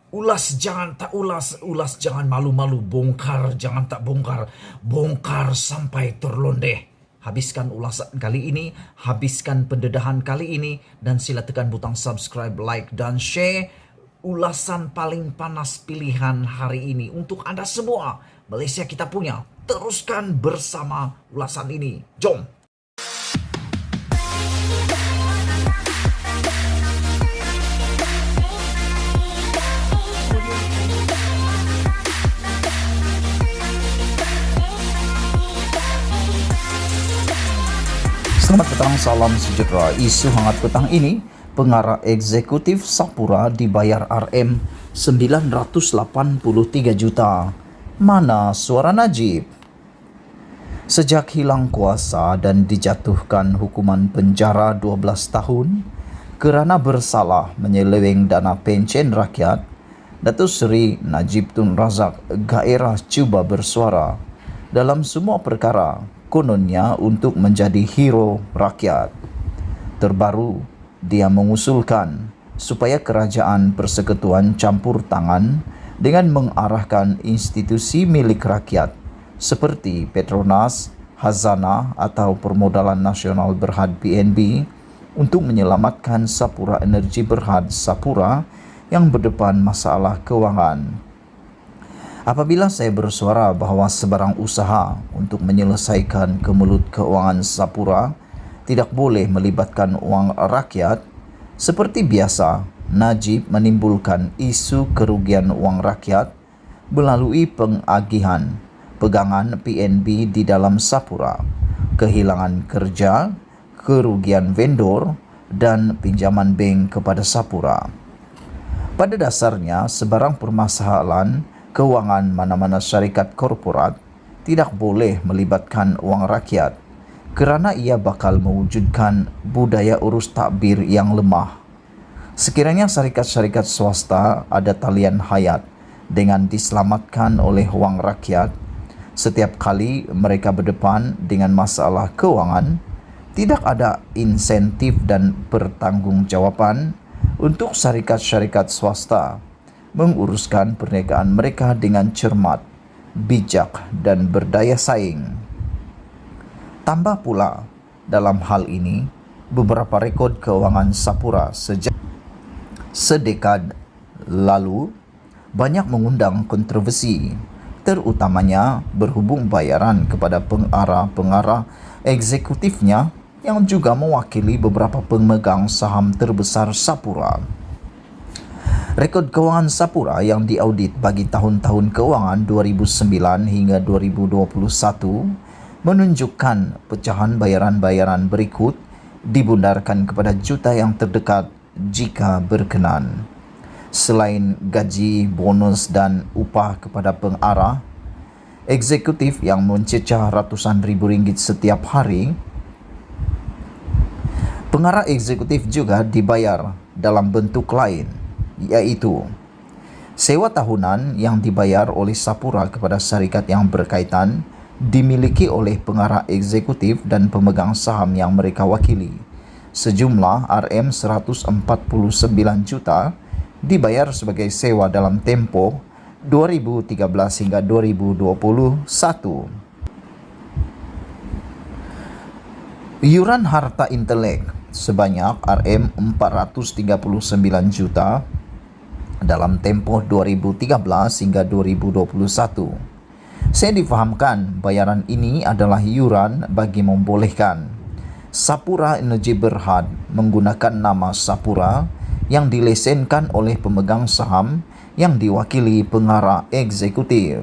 Ulas jangan tak ulas, ulas jangan malu-malu, bongkar jangan tak bongkar, bongkar sampai terlondeh. Habiskan ulasan kali ini, habiskan pendedahan kali ini, dan sila tekan butang subscribe, like, dan share ulasan paling panas pilihan hari ini untuk Anda semua. Malaysia kita punya. Teruskan bersama ulasan ini. Jom! Selamat petang, salam sejahtera. Isu hangat petang ini, pengarah eksekutif Sapura dibayar RM983 juta. Mana suara Najib? Sejak hilang kuasa dan dijatuhkan hukuman penjara 12 tahun kerana bersalah menyeleweng dana pencen rakyat, Datuk Seri Najib Tun Razak gairah cuba bersuara dalam semua perkara, kononnya untuk menjadi hero rakyat. Terbaru, dia mengusulkan supaya kerajaan persekutuan campur tangan dengan mengarahkan institusi milik rakyat seperti Petronas, Hazanah atau Permodalan Nasional Berhad PNB untuk menyelamatkan Sapura Energy Berhad Sapura yang berdepan masalah kewangan. Apabila saya bersuara bahawa sebarang usaha untuk menyelesaikan kemelut keuangan Sapura tidak boleh melibatkan wang rakyat, seperti biasa, Najib menimbulkan isu kerugian wang rakyat melalui pengagihan pegangan PNB di dalam Sapura, kehilangan kerja, kerugian vendor, dan pinjaman bank kepada Sapura. Pada dasarnya, sebarang permasalahan kewangan mana-mana syarikat korporat tidak boleh melibatkan wang rakyat kerana ia bakal mewujudkan budaya urus takbir yang lemah. Sekiranya syarikat-syarikat swasta ada talian hayat dengan diselamatkan oleh wang rakyat, setiap kali mereka berdepan dengan masalah kewangan, tidak ada insentif dan pertanggungjawaban untuk syarikat-syarikat swasta menguruskan perniagaan mereka dengan cermat, bijak dan berdaya saing. Tambah pula, dalam hal ini, beberapa rekod keuangan Sapura sejak sedekad lalu banyak mengundang kontroversi, terutamanya berhubung bayaran kepada pengarah-pengarah eksekutifnya yang juga mewakili beberapa pemegang saham terbesar Sapura. Rekod keuangan Sapura yang diaudit bagi tahun-tahun keuangan 2009 hingga 2021 menunjukkan pecahan bayaran-bayaran berikut dibundarkan kepada juta yang terdekat jika berkenan. Selain gaji, bonus dan upah kepada pengarah eksekutif yang mencecah ratusan ribu ringgit setiap hari, pengarah eksekutif juga dibayar dalam bentuk lain, iaitu sewa tahunan yang dibayar oleh Sapura kepada syarikat yang berkaitan dimiliki oleh pengarah eksekutif dan pemegang saham yang mereka wakili. Sejumlah RM149 juta dibayar sebagai sewa dalam tempoh 2013 hingga 2021. Iuran harta intelek sebanyak RM439 juta dalam tempoh 2013 hingga 2021. Saya difahamkan bayaran ini adalah iuran bagi membolehkan Sapura Energy Berhad menggunakan nama Sapura yang dilesenkan oleh pemegang saham yang diwakili pengarah eksekutif.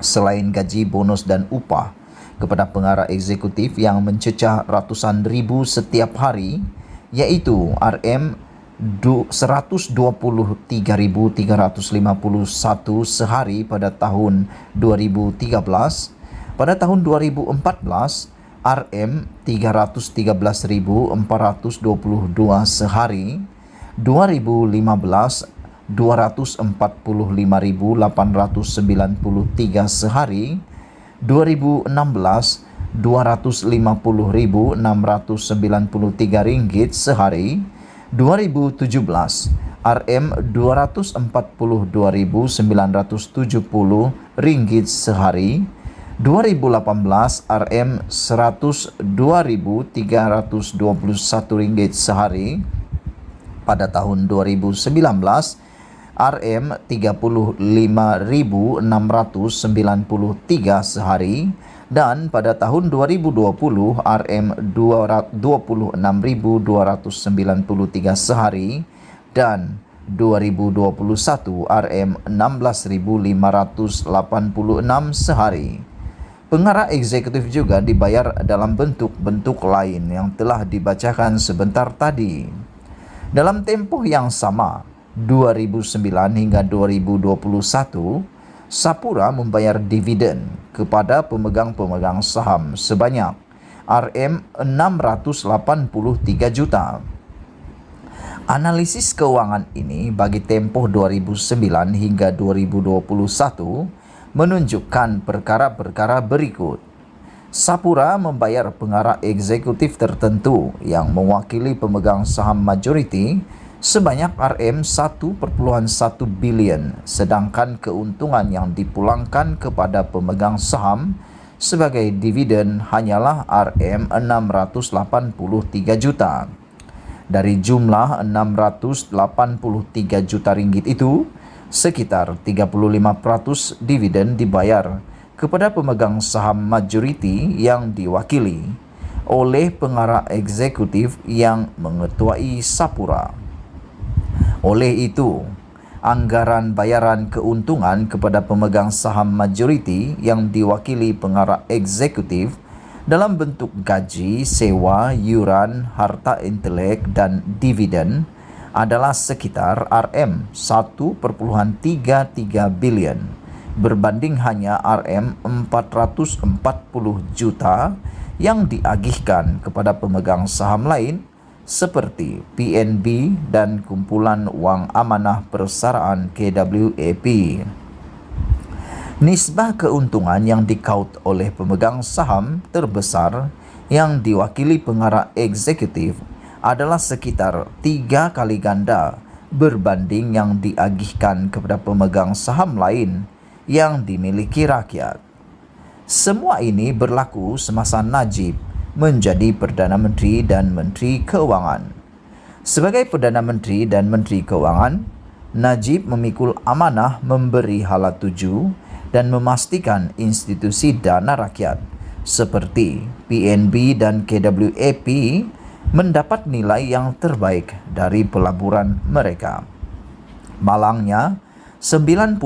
Selain gaji, bonus dan upah kepada pengarah eksekutif yang mencecah ratusan ribu setiap hari, iaitu RM123.351 sehari pada tahun 2013, pada tahun 2014 RM313.422 sehari, 2015 245.893 sehari, 2016 250.693 ringgit sehari, 2017 Rp242.970 sehari. 2018 Rp102.321 sehari. Pada tahun 2019 Rp35.693 sehari, dan pada tahun 2020 Rp26.293 sehari, dan 2021 Rp16.586 sehari. Pengarah eksekutif juga dibayar dalam bentuk-bentuk lain yang telah dibacakan sebentar tadi. Dalam tempoh yang sama, 2009 hingga 2021, Sapura membayar dividen kepada pemegang-pemegang saham sebanyak Rp683 juta. Analisis keuangan ini bagi tempoh 2009 hingga 2021 menunjukkan perkara-perkara berikut. Sapura membayar pengarah eksekutif tertentu yang mewakili pemegang saham majoriti sebanyak Rp1.1 bilion, sedangkan keuntungan yang dipulangkan kepada pemegang saham sebagai dividen hanyalah Rp683 juta. Dari jumlah Rp683 juta itu, sekitar 35% dividen dibayar kepada pemegang saham majoriti yang diwakili oleh pengarah eksekutif yang mengetuai Sapura. Oleh itu, anggaran bayaran keuntungan kepada pemegang saham majoriti yang diwakili pengarah eksekutif dalam bentuk gaji, sewa, yuran, harta intelek, dan dividen adalah sekitar Rp1.33 bilion berbanding hanya Rp440 juta yang diagihkan kepada pemegang saham lain seperti PNB dan Kumpulan Wang Amanah Persaraan KWAP. Nisbah keuntungan yang dikaut oleh pemegang saham terbesar yang diwakili pengarah eksekutif adalah sekitar 3 kali ganda berbanding yang diagihkan kepada pemegang saham lain yang dimiliki rakyat. Semua ini berlaku semasa Najib menjadi Perdana Menteri dan Menteri Keuangan. Sebagai Perdana Menteri dan Menteri Keuangan, Najib memikul amanah memberi hala tuju dan memastikan institusi dana rakyat seperti PNB dan KWAP mendapat nilai yang terbaik dari pelaburan mereka. Malangnya, 90%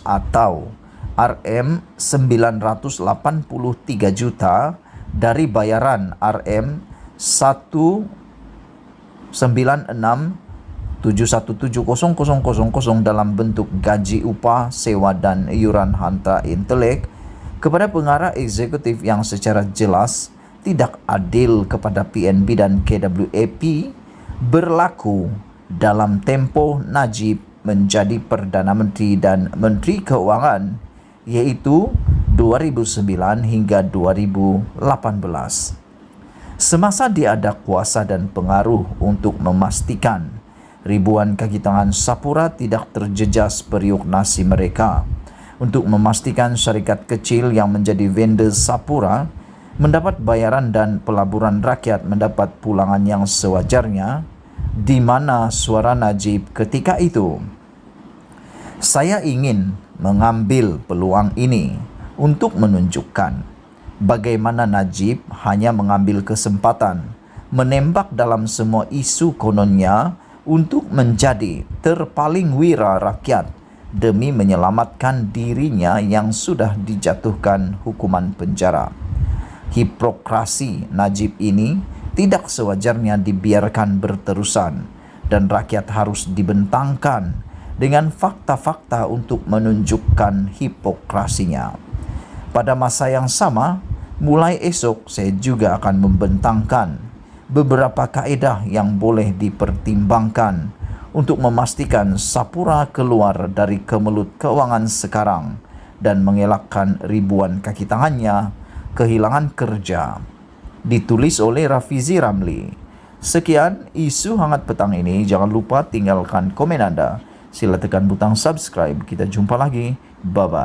atau Rp983 juta dari bayaran Rp196.717.000 dalam bentuk gaji, upah, sewa, dan iuran harta intelek kepada pengarah eksekutif yang secara jelas tidak adil kepada PNB dan KWAP berlaku dalam tempoh Najib menjadi Perdana Menteri dan Menteri Keuangan, yaitu 2009 hingga 2018. Semasa dia ada kuasa dan pengaruh untuk memastikan ribuan kaki tangan Sapura tidak terjejas periuk nasi mereka, untuk memastikan syarikat kecil yang menjadi vendor Sapura mendapat bayaran dan pelaburan rakyat mendapat pulangan yang sewajarnya, di mana suara Najib ketika itu. Saya ingin mengambil peluang ini untuk menunjukkan bagaimana Najib hanya mengambil kesempatan menembak dalam semua isu kononnya untuk menjadi terpaling wira rakyat demi menyelamatkan dirinya yang sudah dijatuhkan hukuman penjara. Hipokrasi Najib ini tidak sewajarnya dibiarkan berterusan, dan rakyat harus dibentangkan dengan fakta-fakta untuk menunjukkan hipokrasinya. Pada masa yang sama, mulai esok saya juga akan membentangkan beberapa kaedah yang boleh dipertimbangkan untuk memastikan Sapura keluar dari kemelut keuangan sekarang dan mengelakkan ribuan kaki tangannya kehilangan kerja. Ditulis oleh Rafizi Ramli. Sekian isu hangat petang ini. Jangan lupa tinggalkan komen Anda. Sila tekan butang subscribe. Kita jumpa lagi. Bye-bye.